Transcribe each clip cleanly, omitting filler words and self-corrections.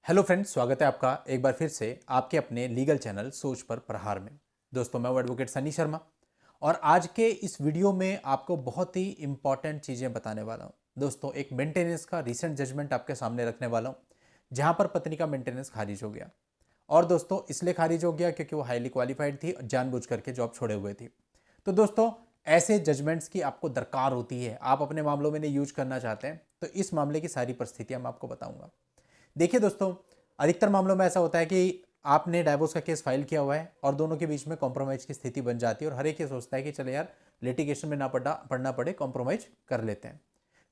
Hello friends, स्वागत है आपका एक बार फिर से आपके अपने लीगल चैनल सोच पर प्रहार में। दोस्तों, मैं हूं एडवोकेट सनी शर्मा और आज के इस वीडियो में आपको बहुत ही इंपॉर्टेंट चीज़ें बताने वाला हूं। दोस्तों, एक मेंटेनेंस का रीसेंट जजमेंट आपके सामने रखने वाला हूं जहां पर पत्नी का मेंटेनेंस खारिज हो गया। और दोस्तों, इसलिए खारिज हो गया क्योंकि वो हाईली क्वालिफाइड थी और जानबूझ करके जॉब छोड़े हुए थी। तो दोस्तों, ऐसे जजमेंट्स की आपको दरकार होती है, आप अपने मामलों में यूज करना चाहते हैं तो इस मामले की सारी परिस्थितियां मैं आपको बताऊंगा। देखिए दोस्तों, अधिकतर मामलों में ऐसा होता है कि आपने डाइवोर्स का केस फाइल किया हुआ है और दोनों के बीच में कॉम्प्रोमाइज की स्थिति बन जाती है और हर एक ये सोचता है कि चले यार, लिटिगेशन में ना पढ़ना पड़े, कॉम्प्रोमाइज कर लेते हैं।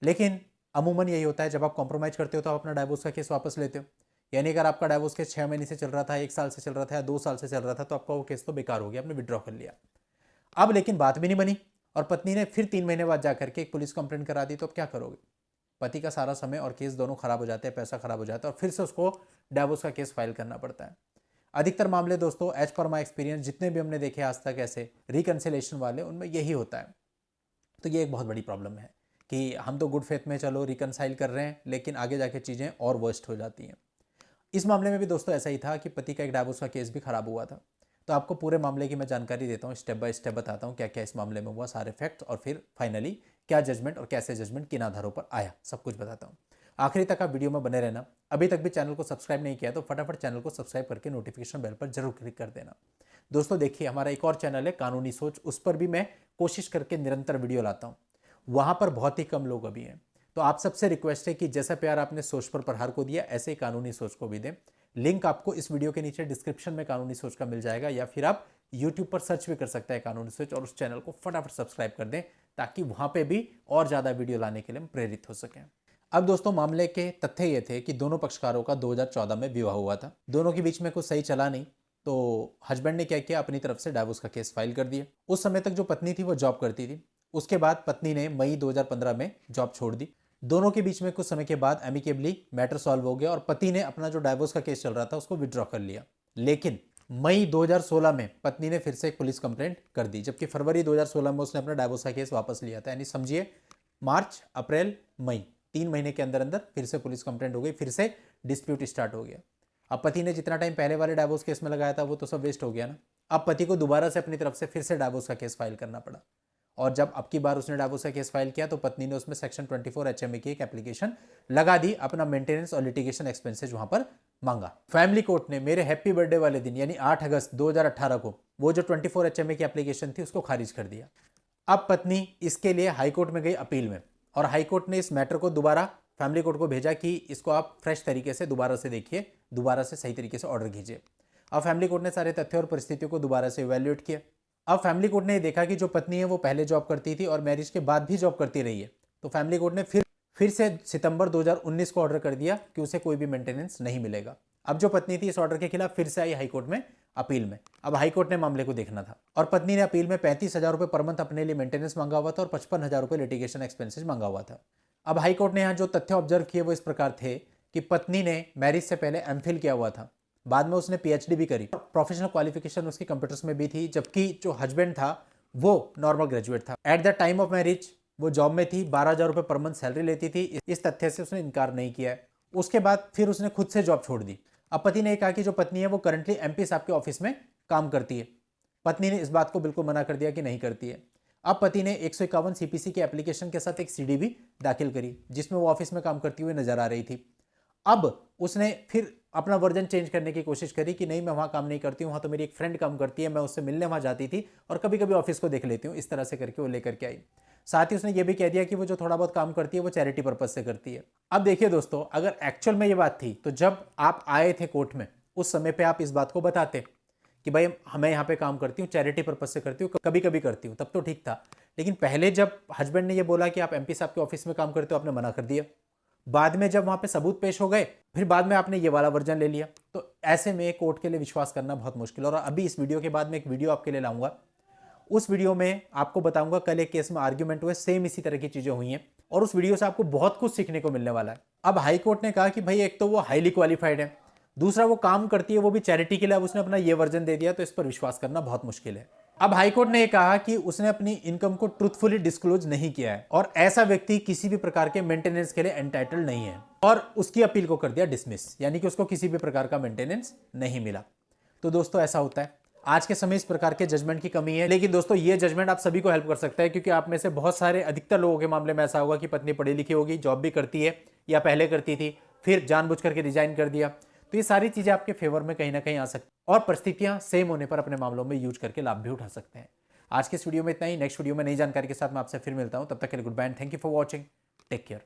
लेकिन अमूमन यही होता है, जब आप कॉम्प्रोमाइज करते हो तो आप अपना डाइवोर्स का केस वापस लेते हो। यानी अगर आपका डाइवोर्स केस 6 महीने से चल रहा था, 1 साल से चल रहा था या 2 साल से चल रहा था, तो आपका वो केस तो बेकार हो गया, आपने विड्रॉ कर लिया। अब लेकिन बात भी नहीं बनी और पत्नी ने फिर 3 महीने बाद जाकर के एक पुलिस कंप्लेंट करा दी, तो अब क्या करोगे? पति का सारा समय और केस दोनों खराब हो जाते हैं, पैसा खराब हो जाता है और फिर से उसको डाइवोर्स का केस फाइल करना पड़ता है। अधिकतर मामले दोस्तों, एज पर माई एक्सपीरियंस, जितने भी हमने देखे आज तक ऐसे रिकन्सिलेशन वाले, उनमें यही होता है। तो ये एक बहुत बड़ी प्रॉब्लम है कि हम तो गुड फेथ में चलो रिकनसाइल कर रहे हैं, लेकिन आगे जाके चीज़ें और वर्स्ट हो जाती हैं। इस मामले में भी दोस्तों ऐसा ही था कि पति का एक डाइवोर्स का केस भी खराब हुआ था। तो आपको पूरे मामले की मैं जानकारी देता हूँ, स्टेप बाय स्टेप बताता हूँ क्या क्या इस मामले में हुआ, सारे फैक्ट्स, और फिर फाइनली क्या जजमेंट और कैसे जजमेंट किन आधारों पर आया, सब कुछ बताता हूँ। आखिरी तक आप वीडियो में बने रहना। अभी तक भी चैनल को सब्सक्राइब नहीं किया तो फटाफट चैनल को सब्सक्राइब करके नोटिफिकेशन बेल पर जरूर क्लिक कर देना। दोस्तों देखिए, हमारा एक और चैनल है कानूनी सोच, उस पर भी मैं कोशिश करके निरंतर वीडियो लाता हूँ। वहां पर बहुत ही कम लोग अभी हैं, तो आप सबसे रिक्वेस्ट है कि जैसा प्यार आपने सोच पर प्रहार को दिया, ऐसे ही कानूनी सोच को भी दें। लिंक आपको इस वीडियो के नीचे डिस्क्रिप्शन में कानूनी सोच का मिल जाएगा, या फिर आप यूट्यूब पर सर्च भी कर सकते हैं कानूनी सोच, और उस चैनल को फटाफट सब्सक्राइब कर दें ताकि वहां पे भी और ज्यादा वीडियो लाने के लिए हम प्रेरित हो सकें। अब दोस्तों, मामले के तथ्य ये थे कि दोनों पक्षकारों का 2014 में विवाह हुआ था। दोनों के बीच में कुछ सही चला नहीं, तो हस्बैंड ने क्या किया, अपनी तरफ से डाइवोर्स का केस फाइल कर दिया। उस समय तक जो पत्नी थी वो जॉब करती थी। उसके बाद पत्नी ने मई 2015 में जॉब छोड़ दी। दोनों के बीच में कुछ समय के बाद एमिकेबली मैटर सॉल्व हो गया और पति ने अपना जो डाइवोर्स का केस चल रहा था उसको विड्रॉ कर लिया। लेकिन मई 2016 में पत्नी ने फिर से एक पुलिस कंप्लेंट कर दी, जबकि फरवरी 2016 में उसने अपना डाइवोर्स का केस वापस लिया था। यानी समझिए, मार्च, अप्रैल, मई, 3 महीने के अंदर अंदर फिर से पुलिस कंप्लेंट हो गई, फिर से डिस्प्यूट स्टार्ट हो गया। अब पति ने जितना टाइम पहले वाले डाइवोर्स केस में लगाया था वो तो सब वेस्ट हो गया ना। अब पति को दोबारा से अपनी तरफ से फिर से डाइवोर्स का केस फाइल करना पड़ा। और जब अब की बार उसने डाइवोर्स का केस फाइल किया तो पत्नी ने उसमें सेक्शन 24 HMA की एक एप्लीकेशन लगा दी, अपना मेंटेनेंस और लिटिगेशन एक्सपेंसेज वहां पर मांगा। फैमिली कोर्ट ने मेरे हैप्पी बर्थडे वाले दिन यानी 8 अगस्त 2018 को वो जो 24 HMA की एप्लीकेशन थी उसको खारिज कर दिया। अब पत्नी इसके लिए हाईकोर्ट में गई अपील में, और हाईकोर्ट ने इस मैटर को दोबारा फैमिली कोर्ट को भेजा कि इसको आप फ्रेश तरीके से दोबारा से देखिए, दोबारा से सही तरीके से ऑर्डर कीजिए। अब फैमिली कोर्ट ने सारे तथ्य और परिस्थितियों को दोबारा से इवैल्यूएट किया। अब फैमिली कोर्ट ने देखा कि जो पत्नी है वो पहले जॉब करती थी और मैरिज के बाद भी जॉब करती रही है, तो फैमिली कोर्ट ने फिर से सितंबर 2019 को ऑर्डर कर दिया कि उसे कोई भी मेंटेनेंस नहीं मिलेगा। अब जो पत्नी थी इस ऑर्डर के खिलाफ फिर से आई हाईकोर्ट में अपील में। अब हाईकोर्ट ने मामले को देखना था और पत्नी ने अपील में 35,000 रुपए पर मंथ अपने लिए मेंटेनेंस मांगा हुआ था और 55,000 रुपए लिटिगेशन एक्सपेंसेज मांगा हुआ था। अब हाईकोर्ट ने यहाँ जो तथ्य ऑब्जर्व किए वो इस प्रकार थे कि पत्नी ने मैरिज से पहले एमफिल किया हुआ था, बाद में उसने पीएचडी भी करी, प्रोफेशनल क्वालिफिकेशन उसकी कंप्यूटर्स में भी थी, जबकि जो हस्बैंड था वो नॉर्मल ग्रेजुएट था। At the time of marriage वो जॉब में थी, 12,000 रुपए पर मंथ सैलरी लेती थी। इस तथ्य से उसने इनकार नहीं किया है। उसके बाद फिर उसने खुद से जॉब छोड़ दी। अब पति ने कहा कि जो पत्नी है वो करंटली एमपी साहब के ऑफिस में काम करती है। पत्नी ने इस बात को बिल्कुल मना कर दिया कि नहीं करती है। अब पति ने 151 सीपीसी के एप्लीकेशन के साथ एक सीडी भी दाखिल करी जिसमें वो ऑफिस में काम करती हुई नजर आ रही थी। अब उसने फिर अपना वर्जन चेंज करने की कोशिश करी कि नहीं, मैं वहां काम नहीं करती हूं, वहां तो मेरी एक फ्रेंड काम करती है, मैं उससे मिलने वहां जाती थी और कभी कभी ऑफिस को देख लेती हूं। इस तरह से करके वो लेकर के आई। साथ ही उसने ये भी कह दिया कि वो जो थोड़ा बहुत काम करती है वो चैरिटी पर्पज से करती है। अब देखिए दोस्तों, अगर एक्चुअल में ये बात थी तो जब आप आए थे कोर्ट में उस समय पे आप इस बात को बताते कि भाई मैं यहाँ पे काम करती हूँ, चैरिटी पर्पज से करती हूँ, कभी कभी करती हूँ, तब तो ठीक था। लेकिन पहले जब हस्बैंड ने ये बोला कि आप एमपी साहब के ऑफिस में काम करते हो, आपने मना कर दिया। बाद में जब वहां पे सबूत पेश हो गए, फिर बाद में आपने ये वाला वर्जन ले लिया। तो ऐसे में कोर्ट के लिए विश्वास करना बहुत मुश्किल है। और अभी इस वीडियो के बाद में एक वीडियो आपके लिए लाऊंगा, उस वीडियो में आपको बताऊंगा कल एक केस में आर्ग्यूमेंट हुए, सेम इसी तरह की चीजें हुई हैं और उस वीडियो से आपको बहुत कुछ सीखने को मिलने वाला है। अब हाई कोर्ट ने कहा कि भाई एक तो वो हाईली क्वालिफाइड है, दूसरा वो काम करती है वो भी चैरिटी के लिए, अब उसने अपना ये वर्जन दे दिया, तो इस पर विश्वास करना बहुत मुश्किल है। अब हाईकोर्ट ने कहा कि उसने अपनी इनकम को ट्रूथफुली डिस्क्लोज नहीं किया है और ऐसा व्यक्ति किसी भी प्रकार के मेंटेनेंस के लिए एंटाइटल्ड नहीं है और उसकी अपील को कर दिया डिसमिस, यानी कि उसको किसी भी प्रकार का मेंटेनेंस नहीं मिला। तो दोस्तों ऐसा होता है, आज के समय इस प्रकार के जजमेंट की कमी है, लेकिन दोस्तों ये जजमेंट आप सभी को हेल्प कर सकता है, क्योंकि आप में से बहुत सारे अधिकतर लोगों के मामले में ऐसा होगा कि पत्नी पढ़ी लिखी होगी, जॉब भी करती है या पहले करती थी, फिर जानबूझ करके रिजाइन कर दिया। तो ये सारी चीजें आपके फेवर में कहीं ना कहीं आ सकती हैं और परिस्थितियां सेम होने पर अपने मामलों में यूज करके लाभ भी उठा सकते हैं। आज के इस वीडियो में इतना ही। नेक्स्ट वीडियो में नई जानकारी के साथ मैं आपसे फिर मिलता हूं। तब तक के लिए goodbye and thank you for watching. Take care.